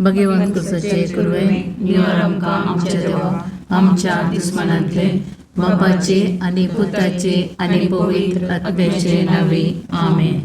भगवंत सचे कुर्वे निवार आमकां आमच्या देवा आमच्या दुस्मनांतले बापाचे आनी पुताचे आनी पवित्र आत्म्याचे नावे आमेन.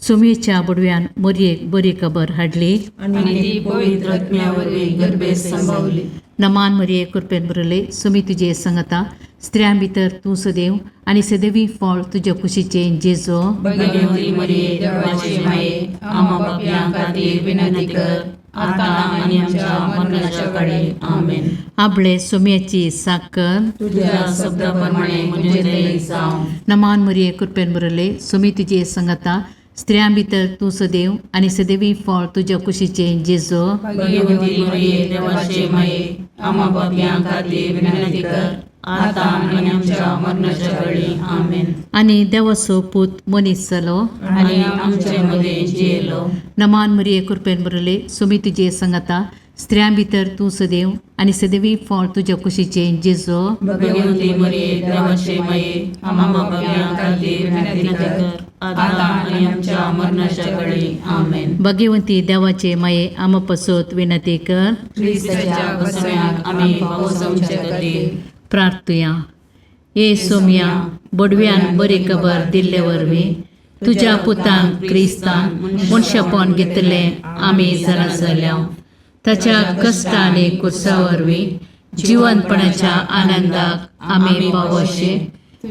सुमेच्या बुडव्यान मोरयेक बरी खबर हाडली आनी ती पवित्र आत्म्या वरवीं गर्भे संभावली. नमान मरिये कृपेन बरले सुमी तुजे संगता स्त्रियां भितर तूं सदैव आनी सदैवी फळ तुज्या कुशीचे जेजो. भगवंती मरिये देवाचे माये आम्हा पापयां खातीर विनंती कर आतां आनी आमच्या मरणाच्या काळी आमेन. आपले सुम्याची साकर तुझ्या शब्दाप्रमाणे म्हजे दयेक जावं. नमान मरिये कृपेन बरले सुमी तुजे संगता स्त्रियां भितर तूं सदैव आनी सदैवी फळ तुज्या कुशीचे जेजो. भगवंती मरिये देवाचे माये आम्हा पापयां खातीर विनंती कर आतां आनी आमच्या मरणाच्या काळी आमेन. आनी देवाचो पूत मनीस जालो आनी आमचे मदें जियेलो. नमान मरिये कृपेन बरले सुमी तुजे संगता स्त्रियां भितर तूं सदैव आनी सदैवी फळ तुज्या कुशीचे जेजो. भगवंती मरिये देवाचे माये आम्हा पापयां खातीर विनंती कर आतां आनी आमच्या मरणाच्या काळी आमेन. भगवंती देवाचे माये आम पसोत विनंती कर. ख्रिस्ताच्या बसव्याक आमी पावस आमचे खातीर प्रार्थुया. ये सोम्या बडव्यान बरी खबर दिल्ले वरवीं तुज्या पुतांक क्रिस्तान मनशापण घेतले आमी जाणा जाल्या. ताच्या कश्ट आनी कुर्सा वरवीं जिवंतपणाच्या आनंदाक आमी पावशे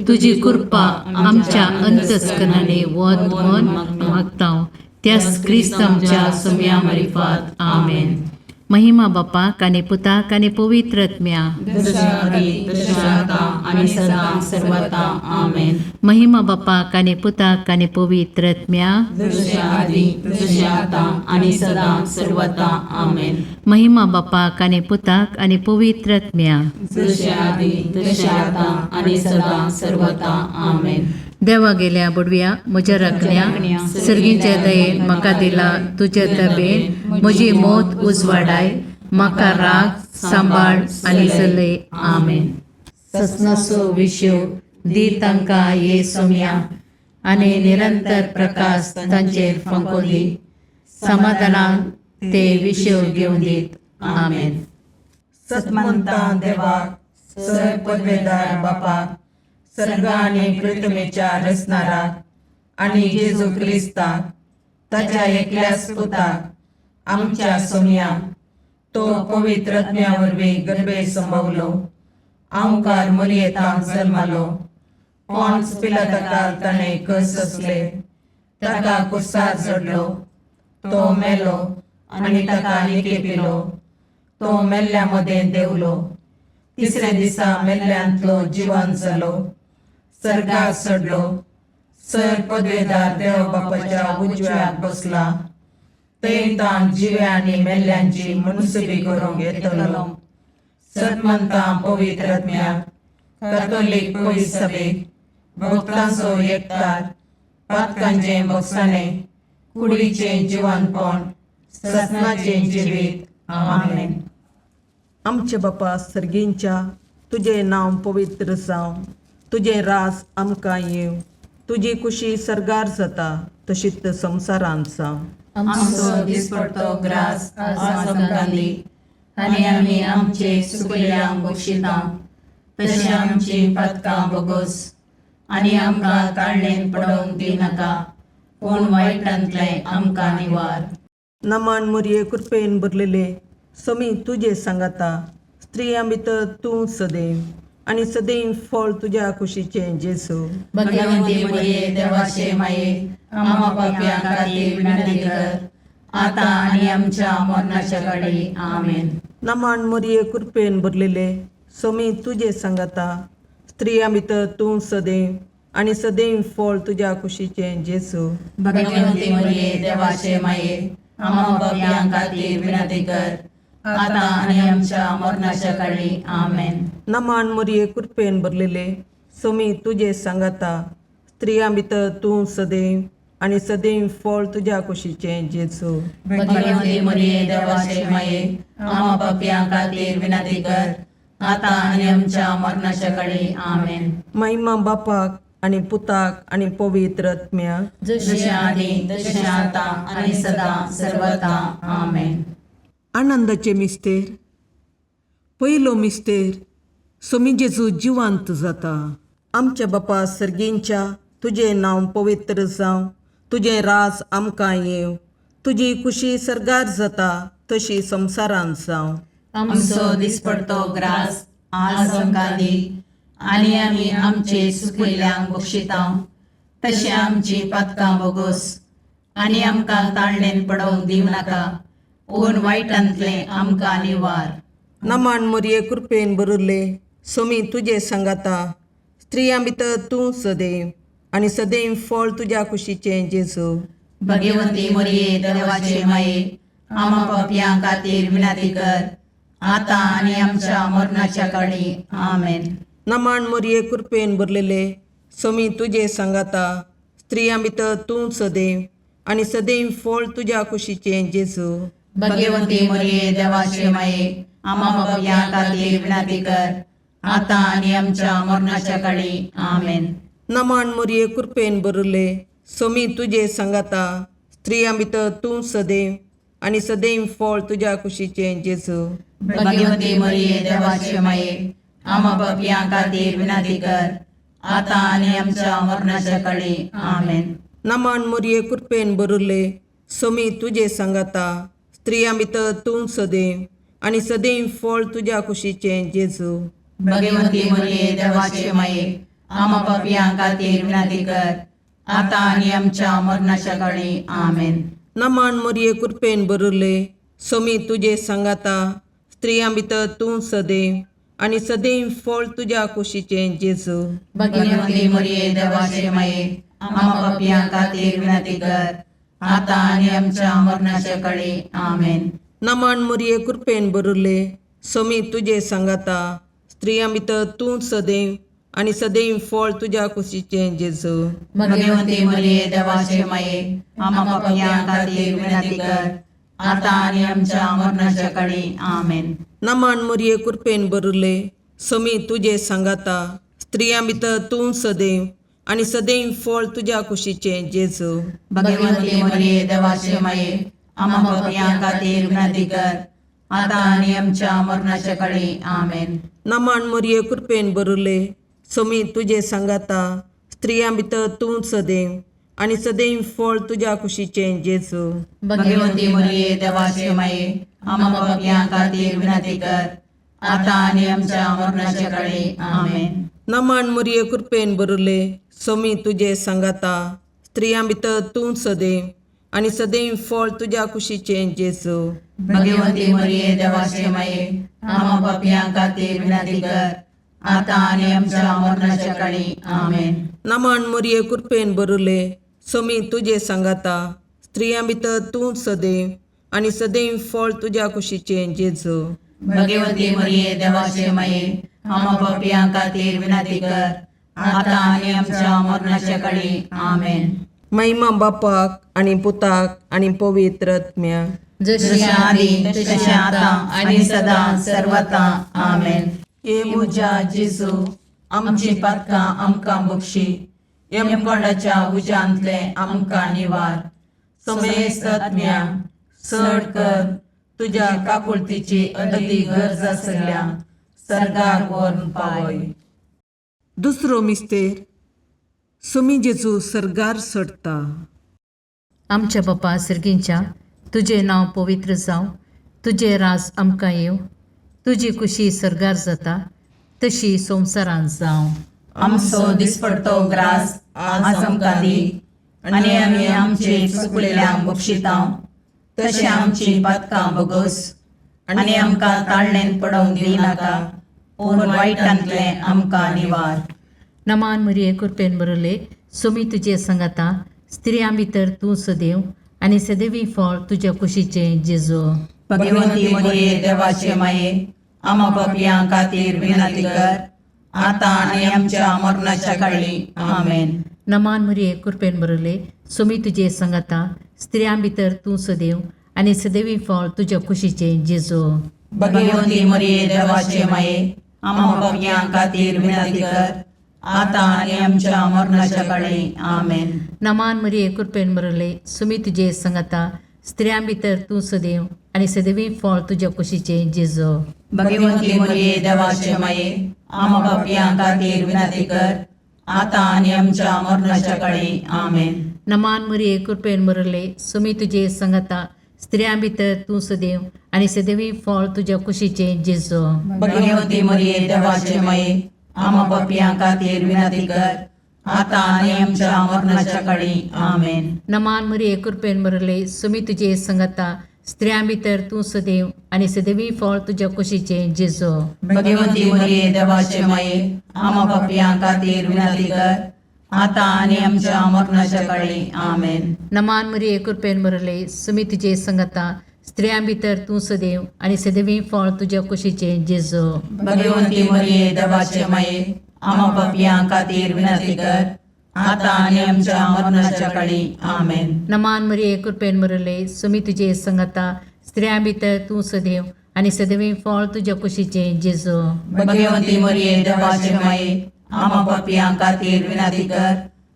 तुजी कृपा आमच्या अंतस्करणाने वत म्हण मागता. त्याच क्रिस्तांच्या सोम्या मार्फत आमेन. महिमा बापाक आनी पुताक आनी पवित्र आत्म्या जशा आदी तशा आतां आनी सदां सर्वदा आमेन. महिमा बापाक आनी पुताक आनी पवित्र आत्म्या जशा आदी तशा आतां आनी सदां सर्वदा आमेन. महिमा बापाक आनी पुताक आनी पवित्र आत्म्या जशा आदी तशा आतां आनी सदां सर्वदा आमेन. देवा गेल्या बुडव्या म्हज्या राखल्या सर्गीच्या दयेन म्हाका दिला तुज्या तबेन म्हजी मोत उजवाडाय म्हाका राख सांबाळ आनी चलय आमेन. ससनाचो विशो दी तांकां ये सोम्या आनी निरंतर प्रकाश तांचेर फंको दी. समाधानान ते विशो घेवन दीत आमेन. सतमंता देवाक सर पदवेदार बापाक सर्ग आनी पृथ्वीच्या रचणाराक आनी जेजू क्रिस्ताक ताच्या एकल्याच पुताक आमच्या सोम्याक तो पवित्र आत्म्या वरवीं गर्भे संभवलो. ओंकार मरियेंत जल्मालो. पोंच पिलाताकाल ताणें कस असले. ताका कुर्सार चडलो. तो मेलो आनी ताका निके पिलो. तो मेल्ल्या मदें देवलो. तिसऱ्या दिसा मेल्ल्यांतलो जिवंत जालो. सर्गाक चडलो. सर पदवेदार देव बापाच्या उजव्याक बसला. थंय तां जिव्या आनी मेल्ल्यांची मनसुबी करूंक येतलो. सतमंतां पवित्र आत्म्याक कॅथोलीक पयस सभेक भक्तांचो एकठार पातकांचें बगसाणें कुडीचें जिवंतपण सतनाचें जिवीत आमेन. आमचे बापा सर्गींच्या तुझे नांव पवित्र जावं. तुझे रास आमकां येव. तुजी कुशी सर्गार जाता तशीच संवसारांत जावं. आमचो दिसपडटो ग्रास आज आमकां दी आनी आमी आमचे सुकयल्यांक बक्षिता तशें आमची पातकां बोगोस आनी आमकां ताळणेन पडोवंक दिनाका पूण वायटांतले आमकां निवार. नमान मरिये कृपेन भरलेले समी तुजे सांगाता स्त्रियां भितर तूं सदैव आनी सदैव फळ तुज्या कुशीचें जेजू. भगवंती मरिये देवाचे माये आम्हा पापयां खातीर विनंती कर आतां आनी आमच्या मरणाच्या काळी आमेन. नमान मरिये कृपेन भरलेले समी तुजे सांगाता स्त्रियां भितर तूं सदैव आनी सदैव फळ तुज्या कुशीचें जेजू. भगवंती मरिये देवाचे माये आम्हा पापयां खातीर विनंती कर आतां आनी आमच्या मरणाच्या काळी आमेन. नमान मरिये कृपेन भरलेले समी तुजे सांगाता स्त्रियां भितर तूं सदैव आनी सदैव फळ तुज्या कुशीचें जेजू. भगवंती मरिये देवाचे माये आम्हा पापयां खातीर विनंती कर आतां आनी आमच्या मरणाच्या काळी आमेन. महिमा बापाक आनी पुताक आनी पवित्र आत्म्याक जशें आदी तशें आतां आनी सदां सर्वदा आमेन. आनंदाचे मिस्तेर. पयलो मिस्तेर, सोमी जेजू जिवंत जाता. आमच्या बापा सर्गींच्या, तुजें नांव पवित्र जावं, तुजें रास आमकां येव, तुजी खुशी सर्गार जाता तशी संवसारांत जावं. आमचो दिसपडतो ग्रास आज आमकां दी, आनी आमी आमचे सुकयल्यांक बक्षितांव, तशें आमची पातकां बोगोस, आनी आमकां ताळणेन पडोवंक दिवं नाका, पूण वायटांतले आमकां निवार. नमान मोरये कृपेन बरले, सोमी तुजे सांगाता, स्त्रियां भितर तूं सदैव, आनी सदैव फळ तुज्या कुशीचें जेजू. भगवंती मोरये देवाचे माये, आमा पापयां खातीर विनाती कर, आतां आनी आमच्या मरणाच्या काळी. आमेन. नमान मोरये कृपेन बरलेले, सोमी तुजे सांगाता, स्त्रियां भितर तूं सदैव, आनी सदैव फळ तुज्या कुशीचें जेजू. भगवंती मोरये देवाचे माये, आमा पापयां खातीर विनाती कर, आतां आनी आमच्या मरणाच्या काळी. आमेन. नमान मोरये कृपेन बरले, सोमी तुजे सांगाता, स्त्रियां भितर तूं सदैव, आनी सदैव फळ तुज्या कुशीचें जेजू. भगवंती मोरये देवाचे माये, आमा पापयां खातीर विनाती कर, आतां आनी आमच्या मरणाच्या काळी. आमेन. नमान मोरये कृपेन बरले, सोमी तुजे सांगाता, स्त्रियां भितर तूं सदैव, आनी सदैव फळ तुज्या कुशीचें जेजू. भगवंती मोरये देवाचे माये, आमा पापयां खातीर विनाती कर, आतां आनी आमच्या मरणाच्या काळी. आमेन. नमान मोरये कृपेन बरले, सोमी तुजे सांगाता, स्त्रियां भितर तूं सदैव, आनी सदैव फळ तुज्या कुशीचें जेजू. भगवंती मोरये देवाचे माये, आमा पापयां खातीर विनाती कर, आतां आनी आमच्या मरणाच्या काळी. आमेन. नमान मोरये कृपेन बरले, सोमी तुजे सांगाता, स्त्रियां भितर तूं सदैव, आनी सदैव फळ तुज्या कुशीचें जेजू. भगवंती मोरये देवाचे माये, आमा पापयां खातीर विनाती कर, आतां आनी आमच्या मरणाच्या काळी. आमेन. नमान मोरये कृपेन बरले, सोमी तुजे सांगाता, स्त्रियां भितर तूं सदैव, आनी सदैव फळ तुज्या कुशीचें जेजू. भगवंती मोरये देवाचे माये, आमा पापयां खातीर विनाती कर, आतां आनी आमच्या मरणाच्या काळी. आमेन. नमान मोरये कृपेन बरले, सोमी तुजे सांगाता, स्त्रियां भितर तूं सदैव, आनी सदैव फळ तुज्या कुशीचें जेजू. भगवंती मोरये देवाचे माये, आमा पापयां खातीर विनाती कर, आतां आनी आमच्या मरणाच्या काळी. आमेन. नमान मोरये कृपेन बरले, सोमी तुजे सांगाता, स्त्रियां भितर तूं सदैव, आनी सदैव फळ तुज्या कुशीचें जेजू. भगवंती मोरये देवाचे माये, आमा पापयां खातीर विनाती कर, आतां आनी आमच्या मरणाच्या काळी. आमेन. नमान मोरये कृपेन बरले, सोमी तुजे सांगाता, स्त्रियां भितर तूं सदैव, आनी सदैव फळ तुज्या कुशीचें जेजू. भगवंती मोरये देवाचे माये, आमा पापयां खातीर विनाती कर, आतां आनी आमच्या मरणाच्या काळी. आमेन. महिमा बापाक आनी पुताक आनी पवित्र आत्म्याक, जशी आदी तशें आतां आनी सदां सर्वता. आमेन. ये म्हज्या जेजू, आमची पातकां आमकां बक्षी, यमकोंडाच्या उज्यांतले आमकां निवार. समेस्त आत्म्या चड कर, तुज्या काकुळतीची अदी गरज आसल्या सर्गार व्हरून पावय. दुसरो मिस्तेर, सोमी जेजू सर्गार सडटा. आमच्या बापा सर्गींच्या, तुजें नांव पवित्र जावं, तुजें रास आमकां येव, तुजी खुशी सर्गार जाता तशी संवसारांत जावं. आमचो दिसपडतो ग्रास आज आमकां दी, आनी आमी आमचे चुकलेल्यांक बक्षितांव, तशें आमची पातकां बोगोस, आनी आमकां ताळणेन पडोवंक दिवं नाका, पूण वायटांतले आमकां निवार. नमान मोरये कृपेन बरले, सोमी तुजे सांगाता, स्त्रियां भितर तूं सदैव, आनी सदैवी फळ तुज्या कुशीचें जेजू. भगवंती मोरये देवाचे माये, आमा पापयां खातीर विनाती कर, आतां आनी आमच्या मरणाच्या काळी. आमेन. नमान मोरये कृपेन बरले, सोमी तुजे सांगाता, स्त्रियां भितर तूं सदैव, आनी सदैवी फळ तुज्या कुशीचें जेजू. भगवंती मोरये देवाचे माये, आमा पापयां खातीर विनाती कर, आतां आनी आमच्या मरणाच्या काळी. आमेन. नमान मोरये कृपेन बरले, सोमी तुजे सांगाता, स्त्रियां भितर तूं सदैव आनी सदैवी फळ तुज्या कुशीचे जेजू. भगवंती मरिये देवाचे माये आम पापियां खातीर विनंती कर आता आनी आमच्या मरणाच्या काळी आमेन. नमान मरिये कृपेन बरले सुमी तुजे संगता स्त्रियां भितर तूं सदैव आनी सदैवी फळ तुज्या कुशीचे जेजू. भगवंती मरिये देवाचे माये आम पापियां खातीर विनंती कर आता आनी आमच्या मरणाच्या काळी आमेन. नमान मरिये कृपेन बरले सुमी तुजे संगता स्त्रियां भितर तूं सदैव आनी सदैवी फळ तुज्या कुशीचे जेजू. भगवंती मरिये देवाचे माये आम पापियां खातीर विनंती कर आता आनी आमच्या मरणाच्या काळी आमेन. नमान मरिये कृपेन बरले सुमी तुजे संगता स्त्रियां भितर तूं सदैव आनी सदैवी फळ तुज्या कुशीचे जेजू. भगवंती मरिये देवाचे माये आम पापियां खातीर विनंती कर आता आनी आमच्या मरणाच्या काळी आमेन. नमान मरिये कृपेन बरले सुमी तुजे संगता स्त्रियां भितर तूं सदैव आनी सदैवी फळ तुज्या कुशीचे जेजू. भगवंती मरिये देवाचे माये आम पापियां खातीर विनंती कर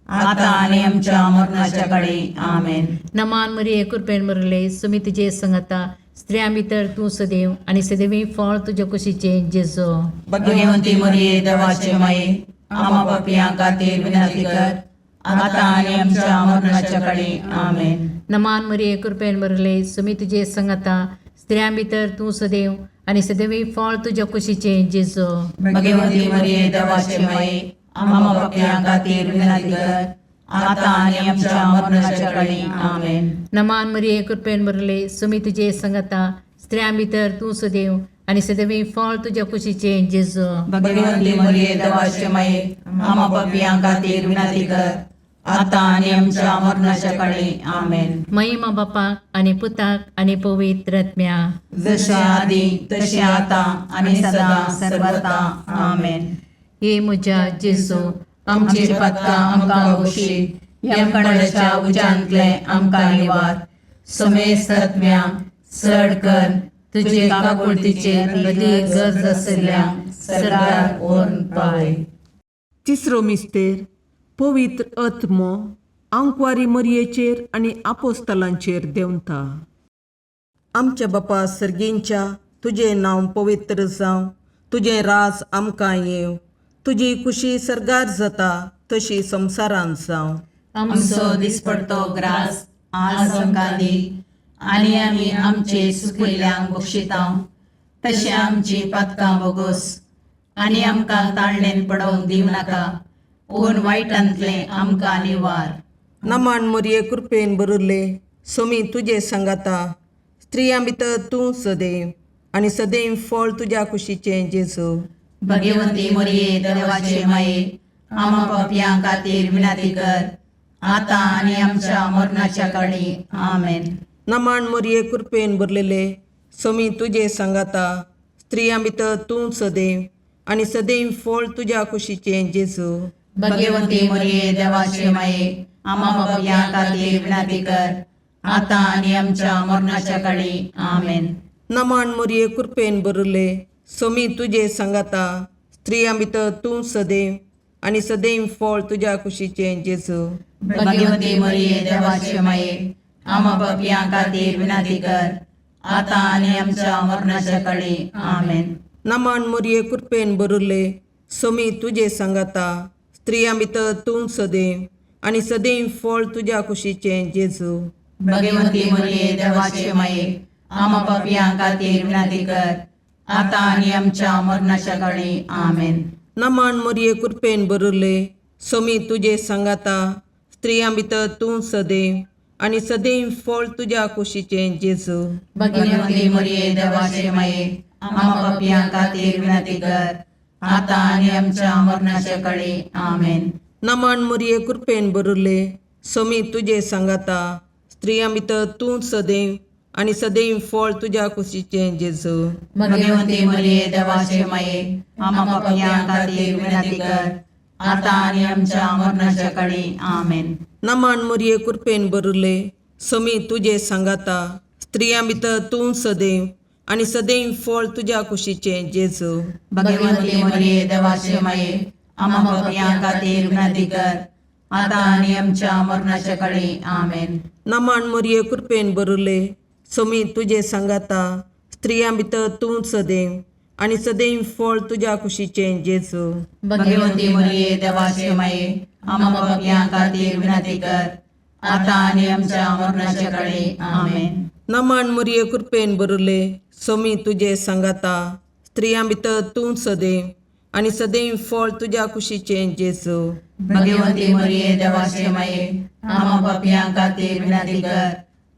आता आनी आमच्या मरणाच्या काळी आमेन. नमान मरिये कृपेन बरले सुमी तुजे संगता स्त्रियां भितर तूं सदैव आनी सदैवी फळ तुज्या कुशीचे जेजू. भगवंती मरिये देवाचे माये आम पापियां खातीर विनंती कर आता आनी आमच्या मरणाच्या काळी आमेन. नमान मरिये कृपेन बरले सुमी तुजे संगता स्त्रियां भितर तूं सदैव आनी सदैवी फळ तुज्या कुशीचे जेजू. भगवंती मरिये देवाचे माये आम पापियां खातीर विनंती कर आता आनी आमच्या मरणाच्या काळी आमेन. नमान मरिये कृपेन बरले सुमी तुजे संगता स्त्रियां भितर तूं सदैव आनी सदैवी फळ तुज्या कुशीचे जेजू. भगवंती मरिये देवाचे माये आम पापियां खातीर विनंती कर आता आनी आमच्या मरणाच्या काळी आमेन. महिमा बापाक आनी पुताक आनी पवित्र आत्म्या जशे आदी तशे आता आनी सदा सर्वदा आमेन. हे म्हज्या जेजू आमची पदकां आमकां बक्षी यमकणाच्या उज्यांतले आमकां निवार. समेस्त आत्म्या चड कर तुजे काकुळतीचेर कधी गरज आशिल्ल्यांक सरकार ओन पाय. तिसरो मिस्तेर पवित्र आत्मो आंकवारी मरयेचेर आनी आपोस्तलांचेर देंवता. आमच्या बापा सर्गींच्या तुजें नांव पवित्र जावं, तुजें रास आमकां येव, तुजी खुशी सरगार जाता तशी संवसारांत जावं. आमचो दिसपडतो ग्रास आज आमकां दी आनी आमी आमचे सुकिल्ल्यांक बक्षितांव. तशें आमची पदकां बोगोस आनी आमकां ताळणेन पडोवंक दिव नाका पूण वायटांतले आमकां निवार. नमान मरये कृपेन बरले सोमी तुजे सांगाता स्त्रियां भितर तूं सदैव आनी सदैव फळ तुज्या कुशीचें जेजू. भगवंती मरिये देवाचे माये आम पापियां खातीर विनंती कर आता आनी आमच्या मरणाच्या काळी आमेन. नमान मरये कृपेन बरलेले सोमी तुजे सांगाता स्त्रियां भितर तूं सदैव आनी सदैव फळ तुज्या कुशीचें जेजू. भगवंती मरिये देवाचे माये आम पापियां खातीर विनंती कर आता आनी आमच्या मरणाच्या काळी आमेन. नमान मरये कृपेन बरले सोमी तुजे सांगाता स्त्रियां भितर तूं सदैव आनी सदैव फळ तुज्या कुशीचें जेजू. भगवंती मरिये देवाचे माये आम पापियां खातीर विनंती कर आता आनी आमच्या मरणाच्या काळी आमेन. नमान मरये कृपेन बरले सोमी तुजे सांगाता स्त्रियां भितर तूं सदैव आनी सदैव फळ तुज्या कुशीचें जेजू. भगवंती मरिये देवाचे माये आम पापियां खातीर विनंती कर आता आनी आमच्या मरणाच्या काळी आमेन. नमान मरये कृपेन बरले सोमी तुजे सांगाता स्त्रियां भितर तूं सदैव आनी सदैव फळ तुज्या कुशीचें जेजू. भगवंती मरिये देवाचे माये आम पापियां खातीर विनंती कर आता आनी आमच्या मरणाच्या काळी आमेन. नमान मरये कृपेन बरले सोमी तुजे सांगाता स्त्रियां भितर तूं सदैव आनी सदैव फळ तुज्या कुशीचें जेजू. भगवंती मरिये देवाचे माये आम पापियां खातीर विनंती कर आता आनी आमच्या मरणाच्या काळी आमेन. नमान मरये कृपेन बरले सोमी तुजे सांगाता स्त्रियां भितर तूं सदैव आनी सदैव फळ तुज्या कुशीचें जेजू. भगवंती मरिये देवाचे माये आम पापियां खातीर विनंती कर आता आणि आमच्या मरणाच्या काळी आमेन. नमान मोरये कृपेन बरुले सोमी तुझे सांगाता स्त्रियां भितर तूं सदैव आणि सदैव फळ तुझ्या कुशीचे जेजू. भगवंती मरिये देवाचे माये आम्हा पापियां खातीर विनंती कर, आता आणि आमच्या मरणाच्या काळी आमेन. नमान मोरये कृपेन बरुले सोमी तुझे सांगाता स्त्रियां भितर तूं सदैव आणि सदैव फळ तुझ्या कुशीचे जेजू. भगवंती मरिये देवाचे माये आम्हा पापियां खातीर विनंती कर,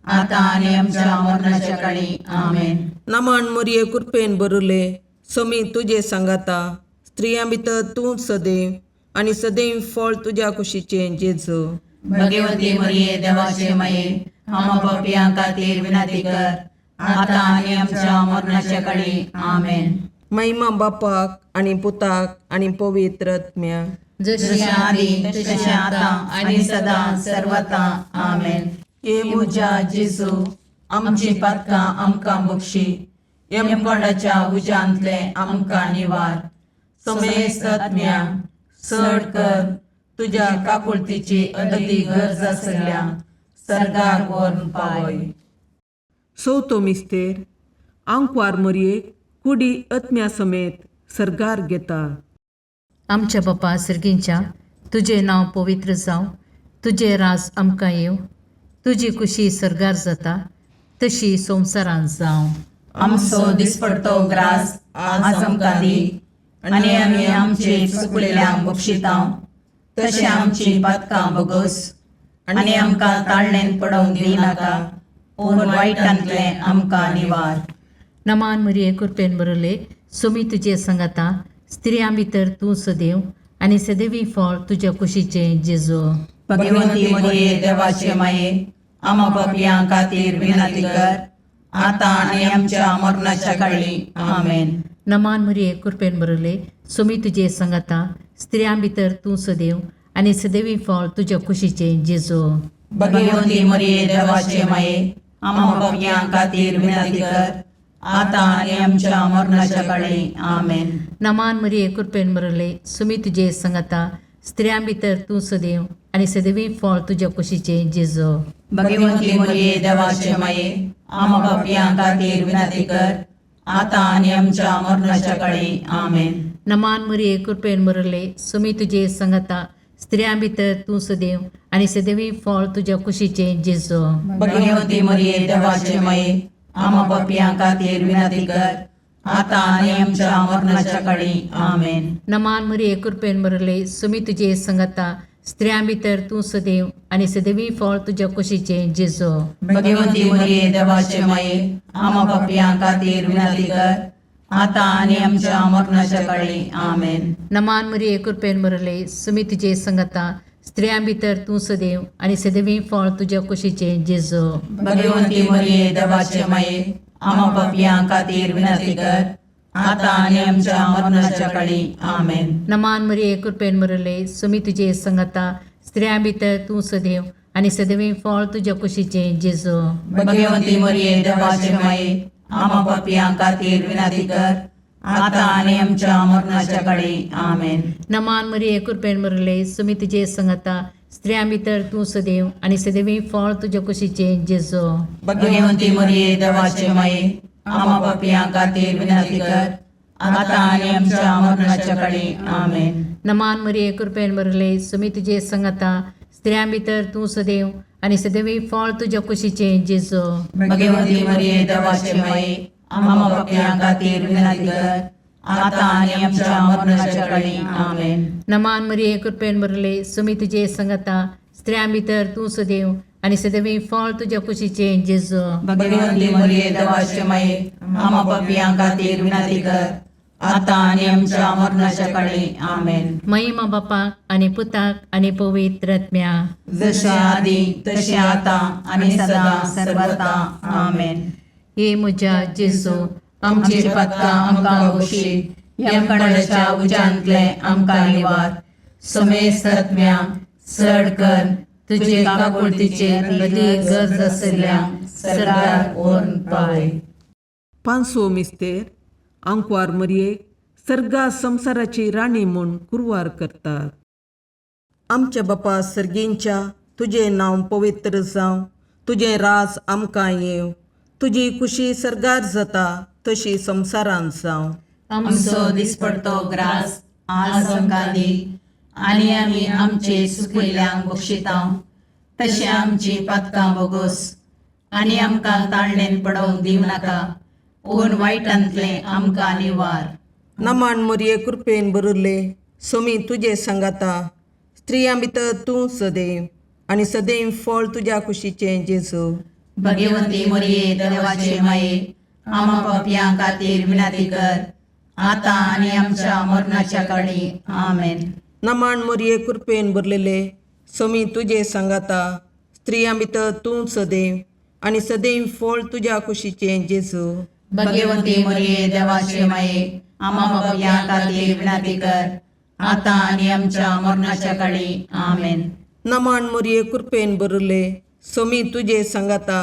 आता आणि आमच्या मरणाच्या काळी आमेन. नमान मोरये कृपेन बरुले सोमी तुझे सांगाता स्त्रियां भितर तूं सदैव आणि सदैव फळ तुझ्या कुशीचे जेजू. भगवंती मरिये देवाचे माये आम्हा पापियां खातीर विनंती कर, आता आणि आमच्या मरणाच्या काळी आमेन. महिमा बापाक आणि पुताक आणि पवित्र आत्म्या. जशी आधी तशी आता आणि सदा सर्वता आमेन. ये मुजा जेजू आमची पातकां आमकां बक्षी, यमकोंडाच्या उजांतले आमकां निवार. समेस्त आत्म्या चड कर तुझ्या काकुळतीची अदी गरज आसल्या सर्गार व्हरून पावय. सौतो मिस्तेर आंकवार मोरयेक कुडी आत्म्या समेत सर्गार घेता. आमच्या बापा सर्गींच्या तुझे नाव पवित्र जावं, तुझे राज आमकां येव, तुजी कुशी सर्गार जाता तशी संवसारांत जावं. आमचो दिसपडतो ग्रास आज आमकां दी, आनी आमी आमचे चुकलेल्यांक बक्षितांव, तशें आमची पातकां बगोस, आनी आमकां ताळणेन पडोवंक दिनाका, पूण वायटांतले आमकां निवार. नमान मरिये कृपेन बरले सोमी तुजे सांगाता स्त्रियां भितर तूं सदैव आणि सदैवी फळ तुझ्या कुशीचे जेजू. भगवंती मरिये देवाचे माये आम्हा पापियां खातीर विनंती कर, आता आनी आमच्या मरणाच्या काळी आमेन. नमान मरिये कृपेन बरले सोमी तुजे सांगाता स्त्रियां भितर तूं सदैव आणि सदैवी फळ तुझ्या कुशीचे जेजू. भगवंती मरिये देवाचे माये आम्हा पापियां खातीर विनंती कर, आता आनी आमच्या मरणाच्या काळी आमेन. नमान मरिये कृपेन बरले सोमी तुजे सांगाता स्त्रियां भितर तूं सदैव आणि सदैवी फळ तुझ्या कुशीचे जेजू. भगवंती मरिये देवाचे माये आम्हा पापियां खातीर विनंती कर, आता आनी आमच्या मरणाच्या काळी आमेन. नमान मरिये कृपेन बरले सोमी तुजे सांगाता स्त्रियां भितर तूं सदैव आणि सदैवी फळ तुझ्या कुशीचे जेजू. भगवंती मरिये देवाचे माये आम्हा पापियां खातीर विनंती कर, आता आनी आमच्या मरणाच्या काळी आमेन. नमान मरिये कृपेन बरले सोमी तुजे सांगाता स्त्रियां भितर तूं सदैव आणि सदैवी फळ तुझ्या कुशीचे जेजू. भगवंती मरिये देवाचे माये आम्हा पापियां खातीर विनंती कर, आता आनी आमच्या मरणाच्या काळी आमेन. नमान मरिये कृपेन बरले सोमी तुजे सांगाता स्त्रियां भितर तूं सदैव आणि सदैवी फळ तुझ्या कुशीचे जेजू. भगवंती मरिये देवाचे माये आम्हा पापियां खातीर विनंती कर, आता आनी आमच्या मरणाच्या काळी आमेन. नमान मरिये कृपेन बरले सोमी तुजे सांगाता स्त्रियां भितर तूं सदैव आणि सदैवी फळ तुझ्या कुशीचे जेजू. भगवंती मरिये देवाचे माये आम्हा पापियां खातीर विनंती कर, आता आनी आमच्या मरणाच्या काळी आमेन. नमान मरिये कृपेन बरले सोमी तुजे सांगाता स्त्रियां भितर तूं सदैव आणि सदैवी फळ तुझ्या कुशीचे जेजू. भगवंती मरिये देवाचे माये आम्हा पापियां खातीर विनंती कर, आता आनी आमच्या मरणाच्या काळी आमेन. नमान मरिये कृपेन बरले सोमी तुजे सांगाता स्त्रियां भितर तूं सदैव आणि सदैवी फळ तुझ्या कुशीचे जेजू. भगवंती मरिये देवाचे माये आम्हा पापियां खातीर विनंती कर, आता आनी आमच्या मरणाच्या काळी आमेन. नमान मरिये कृपेन बरले सोमी तुजे सांगाता स्त्रियां भितर तूं सदैव आणि सदैवी फळ तुझ्या कुशीचे जेजू. भगवंती मरिये देवाचे माये आम्हा पापियां खातीर विनंती कर, आता आनी आमच्या मरणाच्या काळी आमेन. महिमा बापाक आणि पुताक आणि पवित्र आत्म्या. जशे आधी तशे आता आणि सदा सर्वता आमेन. हे म्हज्या जेजू आमची पातकां आमकां बक्षी, यमकोंडाच्या उजांतले आमकां निवार. समेस्त आत्म्या चड कर तुजे काकुळतीचे अदी गरज आसल्यांक सर्गार व्हरून पावय. पांचवो मिस्तेर आंकवार मोरयेक सर्गा संवसाराची राणी म्हूण कुरवार करतात. आमच्या बापा सर्गींच्या तुझे नांव पवित्र जावं, तुझे रास आमकां येव, तुजी खुशी सरगार जाता तशी संवसारांत जावं. आमचो दिसपडतो ग्रास आज आमकां दी, आनी आमी आमचे सुकयल्यांक बक्षितांव. तशें आमची पातकां बोगोस आनी आमकां ताळणेन पडोवंक दिवं नाका, पूण वायटांतले आमकां निवार. नमान मोरये कृपेन बरले सोमी तुझे सांगाता, स्त्रियां भितर तूं सदैव आनी सदैव फळ तुज्या कुशीचें जेजू. भगवंती मोरये देवाचे माये, आमा पापयां खातीर विनाती कर, आतां आनी आमच्या मरणाच्या काळी. आमेन. नमान मोरये कृपेन बरलेले सोमी तुझे सांगाता, स्त्रियां भितर तूं सदैव आनी सदैव फळ तुज्या कुशीचें जेजू. भगवंती मोरये देवाचे माये, आमा पापयां खातीर विनाती कर, आतां आनी आमच्या मरणाच्या काळी. आमेन. नमान मोरये कृपेन बरले सोमी तुझे सांगाता,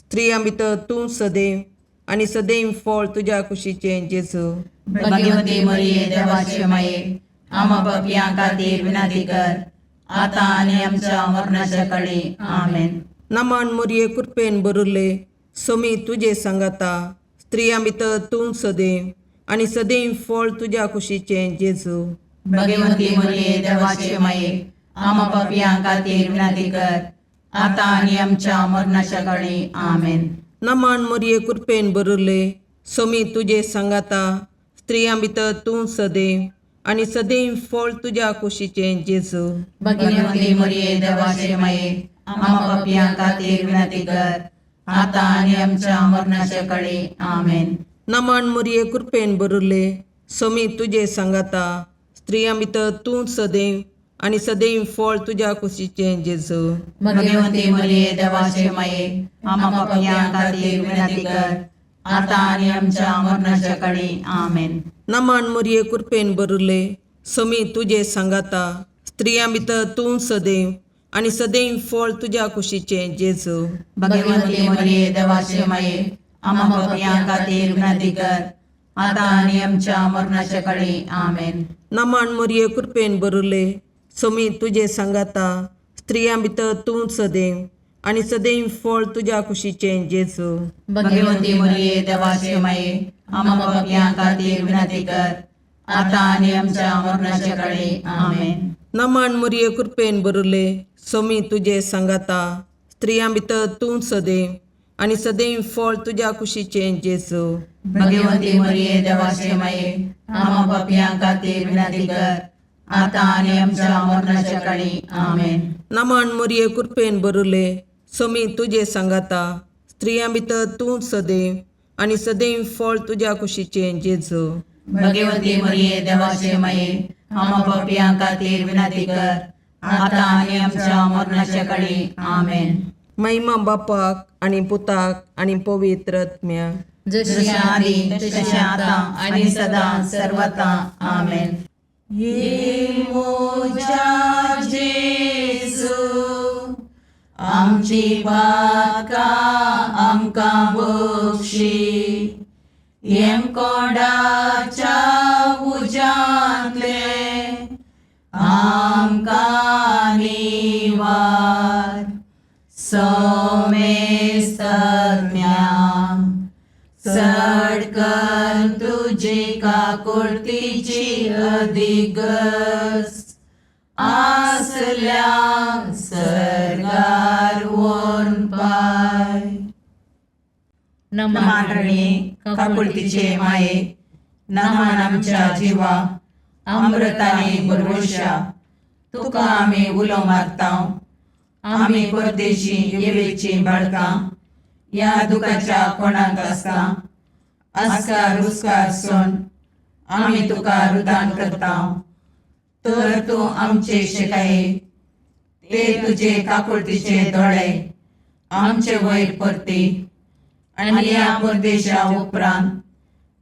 स्त्रियां भितर तूं सदैव आनी सदैव फळ तुज्या कुशीचें जेजू. भगवंती मोरये देवाचे माये, आमा पापयां खातीर विनाती कर, आतां आनी आमच्या मरणाच्या काळी. आमेन. नमान मोरये कृपेन बरले सोमी तुझे सांगाता, स्त्रियां भितर तूं सदैव आनी सदैव फळ तुज्या कुशीचें जेजू. भगवंती मोरये देवाचे माये, आमा पापयां खातीर विनाती कर, आतां आनी आमच्या मरणाच्या काळी. आमेन. नमान मोरये कृपेन बरले सोमी तुझे सांगाता, स्त्रियां भितर तूं सदैव आनी सदैव फळ तुज्या कुशीचें जेजू. भगवंती मोरये देवाचे माये, आमा पापयां खातीर विनाती कर, आतां आनी आमच्या मरणाच्या काळी. आमेन. नमान मोरये कृपेन बरले सोमी तुझे सांगाता, स्त्रियां भितर तूं सदैव आनी सदैव फळ तुज्या कुशीचें जेजू. भगवंती मोरये देवाचे माये, आमा पापयां खातीर विनाती कर, आतां आनी आमच्या मरणाच्या काळी. आमेन. नमान मोरये कृपेन बरले सोमी तुझे सांगाता, स्त्रियां भितर तूं सदैव आनी सदैव फळ तुज्या कुशीचें जेजू. भगवंती मोरये देवाचे माये, आमा पापयां खातीर विनाती कर, आतां आनी आमच्या मरणाच्या काळी. आमेन. नमान मोरये कृपेन बरले सोमी तुझे सांगाता, स्त्रियां भितर तूं सदैव आनी सदैव फळ तुज्या कुशीचें जेजू. भगवंती मोरये देवाचे माये, आमा पापयां खातीर विनाती कर, आतां आनी आमच्या मरणाच्या काळी. आमेन. नमान मोरये कृपेन बरले सोमी तुझे सांगाता, स्त्रियां भितर तूं सदैव आनी सदैव फळ तुज्या कुशीचें जेजू. भगवंती मोरये देवाचे माये, आमा पापयां खातीर विनाती कर, आतां आनी आमच्या मरणाच्या काळी. आमेन. नमान मोरये कृपेन बरले सोमी तुझे सांगाता, स्त्रियां भितर तूं सदैव आनी सदैव फळ तुज्या कुशीचें जेजू. भगवंती मोरये देवाचे माये, आमा पापयां खातीर विनाती कर, आतां आनी आमच्या मरणाच्या काळी. आमेन. महिमा बापाक आनी पुताक आनी पवित्र आत्म्याक, जशें आदी तशें आतां आनी सदां सर्वता. आमेन. ये मोजा जेजू, आमची बातकां आमकां बक्षी, येम कोडाच्या उजांतले आमकां निवार. सोमेस्त सडकन तुजी काकुळतीची अधिगस, आसल्या सरगार वोन पाय. नमान रणे काकुळतीचे माये, नमान आमच्या जिवा, अमृताने भरवशा, तुका आमी उलो मारतांव. आमी परदेशी येवेची बाळकां, या दुखाच्या कोणाक आसता, आस्कार उस्कार सोन आमी तुका रुदान करतांव. तर तूं आमचे शिकाये, ते तुजे काकुळतीचे दोळे आमचे वयर परती, आनी या परदेशा उपरांत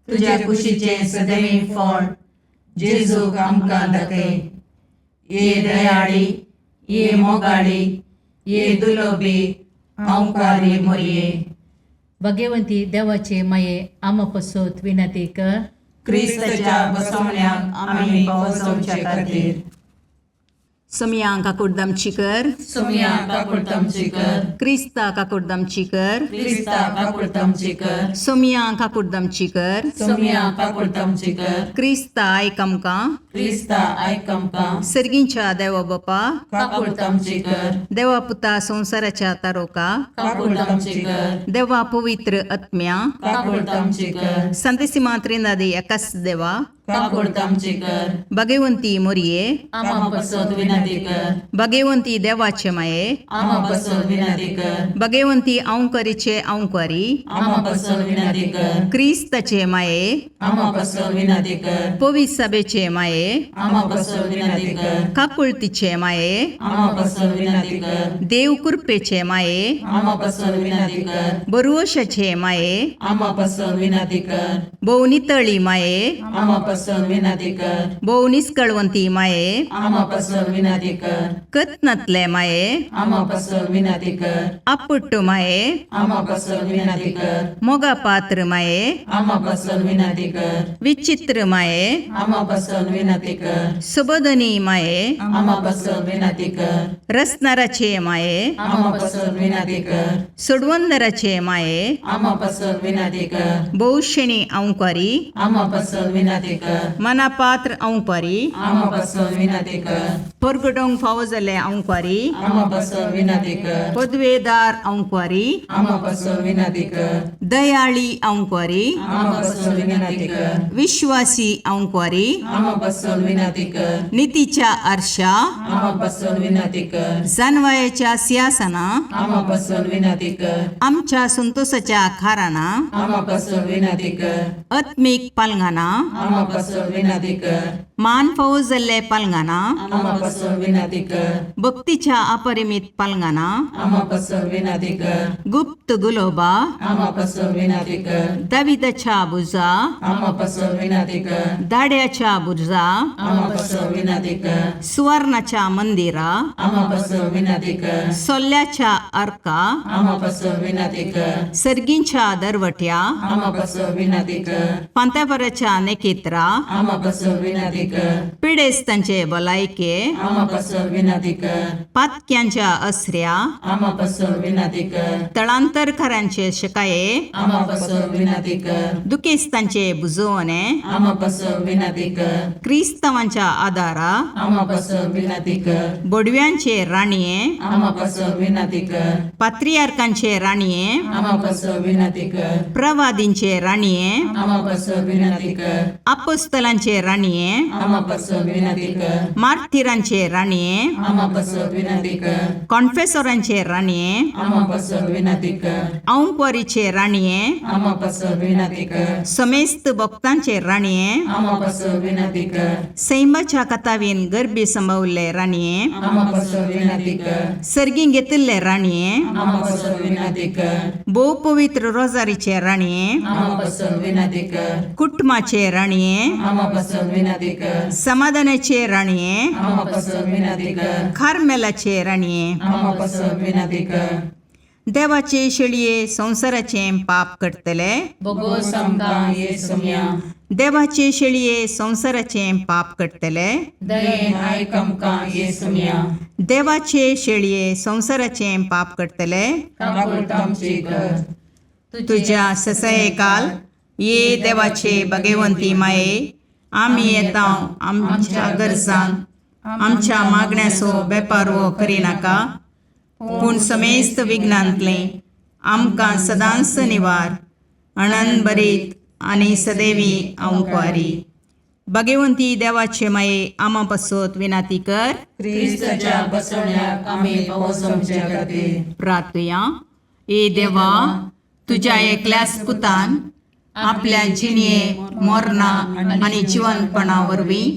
तुजे कुशीचे सदैव फळ जेजूक आमकां दाखय. ये दयाळी, ये मोगाळी, ये दुलोबी अंकारी मोरये. भगवंती देवाचे माये, आमा पसोत विनाती कर. क्रिस्ताच्या बसवण्याक आमी पावसवचे खातीर सोमिया काकुर्दमची कर, सोमिया काकुर्दमची कर, क्रिस्ता काकुर्दमची कर, क्रिस्ता काकुर्दमची कर, सोमिया काकुर्दमची कर, सोमिया काकुर्दमची कर, क्रिस्ता आयकमका, क्रिस्ता आयकमका, सर्गींच्या देवा बापा, काकुर्दमची कर, देवा पुता संसाराच्या तारोका, काकुर्दमची कर, देवा पवित्र आत्म्या, काकुर्दमची कर, संतसिमा त्रिनादी एकाच देवा, काकुर्दमची कर, भगवंती मोरिये, आम्हा पसोत विनंती कर, भगवंती देवाचे माये, आम्हा पसोत विनंती कर, भगवंती औंकरीचे औंकरी, आम्हा पसोत विनंती कर, क्रिस्ताचे माये, आम्हा पसोत विनंती कर, पवित्र सभेचे माये, आम्हा पसोत विनंती कर, काकुळतीचे माये, आम्हा पसोत विनंती कर, देव कृपेचे माये, आम्हा पसोत विनंती कर, बरुवशाचे माये, आम्हा पसोत विनंती कर, भोवनितळी माये, आम्हा पसोत विनंती कर, भोवनिस्कळवंती माये, आम्हा पसोत विनंती कर, कथनतले माये, आम्हा पसोत विनंती कर, अपुट्टू माये, आम्हा पसोत विनंती कर, मोगा पात्र माये, आम्हा पसोत विनंती कर, विचित्र माये, आम्हा पसोत विनंती कर, सुबोधनी माये, आम्हा पसोत विनंती कर, रसनाराचे माये, आम्हा पसोत विनंती कर, सोडवंदराचे माये, आम्हा पसोत विनंती कर, बहुशणी औंकरी, आम्हा पसोत विनंती कर, मनापात्र औंकरी, आम्हा पसोत विनंती कर, परगडोंग फावो जाले औंकरी, आम्हा पसोत विनंती कर, पदवेदार औंकरी, आम्हा पसोत विनंती कर, दयाळी औंकरी, आम्हा पसोत विनंती कर, विश्वासी औंकरी, आम्हा पसोत विनंती कर, नीतीच्या आरशा, आम्हा पसोत विनंती कर, जानवायाच्या सिंहासना, आम्हा पसोत विनंती कर, आमच्या संतोषाच्या खाराना, आम्हा पसोत विनंती कर, आत्मिक पालंगाना, आम्हा पसोत विनंती कर, मान फावो जाल्ले पालंगाना, आम्हा पसोत विनंती कर, भक्तीच्या अपरिमित पालंगाना, आम्हा पसोत विनंती कर, गुप्त गुलोबा, आम्हा पसोत विनंती कर, दाविदाच्या बुजा, आम्हा पसोत विनंती कर, दाड्याच्या बुजा, आम्हा पसोत विनंती कर, सुवर्णाच्या मंदिरा, आम्हा पसोत विनंती कर, सोल्ल्याच्या अर्का, आम्हा पसोत विनंती कर, सर्गींच्या दरवट्या, आम्हा पसोत विनंती कर, पांतापराच्या नेकेत्रा, आम्हा पसोत विनंती कर, पिडेस्तांचे बलायके, आम्हा पसोत विनंती कर, पातक्यांच्या अस्र्या, आम्हा पसोत विनंती कर, तळांतरकारांचे शिकाये, आम्हा पसोत विनंती कर, दुखेस्तांचे बुजवणे, आम्हा पसोत विनंती कर, क्रिस्तवांच्या आदारा, आम्हा पसोत विनंती कर, बोडव्यांचे राणीये, आम्हा पसोत विनंती कर, पात्रियार्कांचे राणीये, आम्हा पसोत विनंती कर, प्रवादींचे राणीये, आम्हा पसोत विनंती कर, अपोस्तलांचे राणीये, आम्हा पसोत विनंती कर, मार्थिरांचे राणीये, आम्हा पसोत विनंती कर, कॉन्फेसोरांचे राणीये, आम्हा पसोत विनंती कर, औंकवारीचे राणीये, आम्हा पसोत विनंती कर, समेस्त भक्तांचे राणीये, आम्हा पसोत विनंती कर, सैमाच्या कथावीन गर्भी संभवले राणीये, आम्हा पसोत विनंती कर, सर्गीं घेतिल्ले राणीये, आम्हा पसोत विनंती कर, बहु पवित्र रोजारीचे राणीये, आम्हा पसोत विनंती कर, कुटुंबाचे राणीये, आम्हा पसोत विनंती कर, समाधानाचे राणीये, आम्हा पसोत विनंती कर, खारमेलाचे राणीये, आम्हा पसोत विनंती कर, देवाचे शेळये संसाराचे पाप करतले, बगो समका येसुम्या, देवाचे शेळये संसाराचे पाप करतले, दये आयकमका येसुम्या, देवाचे शेळये संसाराचे पाप करतले, काकुर्दमची कर, तुझ्या ससयेकाल ये देवाचे भगवंती माये, आम्ही येता आमच्या गरजांक, आमच्या मागण्याचो बेपारवो करिनाका, पूण समेस्त विघ्नांतले आमकां सदांच निवार, आनंद भरीत आनी सदैवी औंकवारी. भगवंती देवाचे माये आमा पासत विनाती कर. क्रिस्ताच्या बसवण्याक आम्ही पोहोचवचे खातीर प्रार्थया. ए देवा, तुझ्या एकल्याच पुतान आपल्या जिणये मोरणा आनी जिवंतपणा वरवीं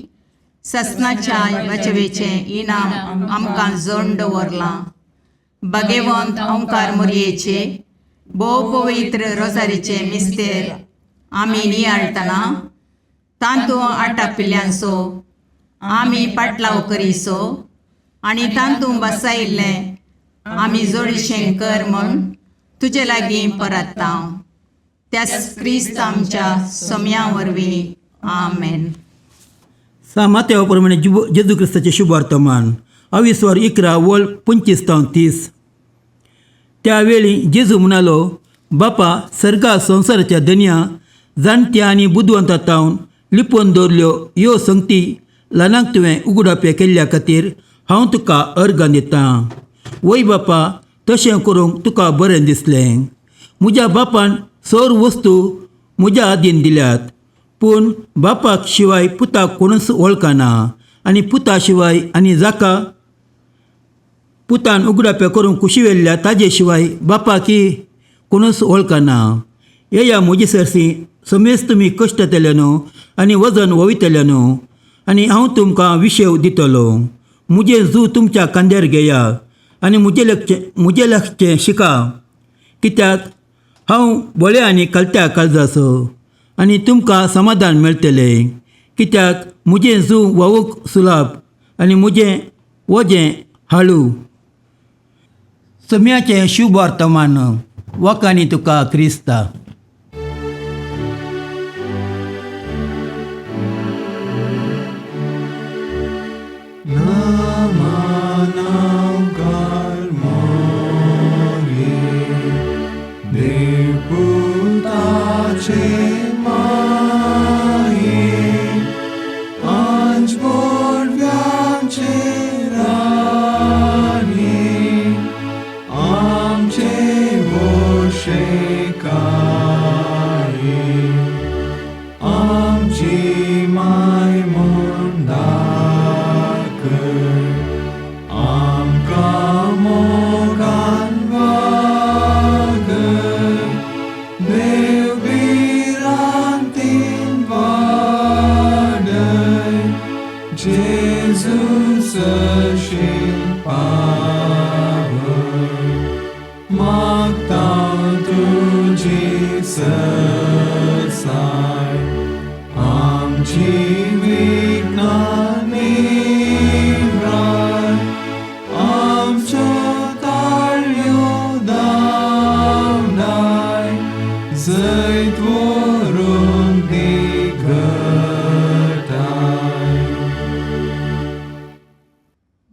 ससनाच्या बचवेचे इनाम आमकां जोड दवरलां. भगवंत ओंकार मोरयेचे भोव पवित्र रोजारीचे मिस्तेर आमी नियाळटना तांतू आटा पिल्ल्यांचो आमी पाटलाव करीसो आनी तांतू बसायिल्ले आमी जोडीशें कर म्हूण तुजे लागीं परतता. त्या क्रिस्त आमच्या सोम्या वरवीं. आमेन. मातेवा प्रमाणे जेजू क्रिस्ताचे शुभ वर्तमान. 11:25-30. त्यावेळी जेजू म्हणालो, बापा, सर्गा संवसाराच्या धन्या जाणट्या आनी बुदवंतां तावन लिपोवन दवरल्यो ह्यो संगती ल्हानांक तुवें उगडापे केल्ल्या खातीर हांव तुका अर्गां दितां. वय बापा, तशें करूंक तुका बरें दिसलें. म्हज्या बापान सर वस्तू म्हज्या आदीन दिल्यात, पूण बापाक शिवाय पुताक कोणूच वळखना आनी पुता शिवाय आनी जाका पुतान उगडापे करूंक कुशी वेल्ल्या ताजे शिवाय बापाकी कोणूच वळखना. या म्हजे सरसी समेज तुमी कश्ट केले न्हू आनी वजन वयतले न्हू, आनी हांव तुमकां विशेव दितलो. म्हजें जू तुमच्या खांद्यार घेया आनी म्हजें लक्षें शिका, कित्याक हांव बळे आनी कलत्या काळजाचो, आनी तुमकां समाधान मेळटलें. कित्याक म्हजें जू वावूक सुलाभ आनी म्हजें वजें हाळू. सम्याचें शुभ वर्तमान वकानी तुका क्रिस्ता.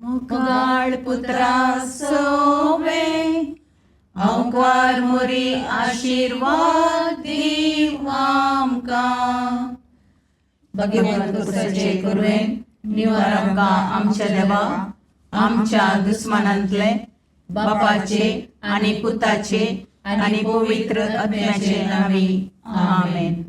मुगाळ पुत्रा सोवे अवकार मोरी आशीर्वाद दीव आमकां. भगवंत तुझे करुवेन निवार आमकां आमच्या देवा आमच्या दुस्मानांतले बापाचे आनी पुताचे आनी पवित्र आत्म्याचे नांवी. आमेन.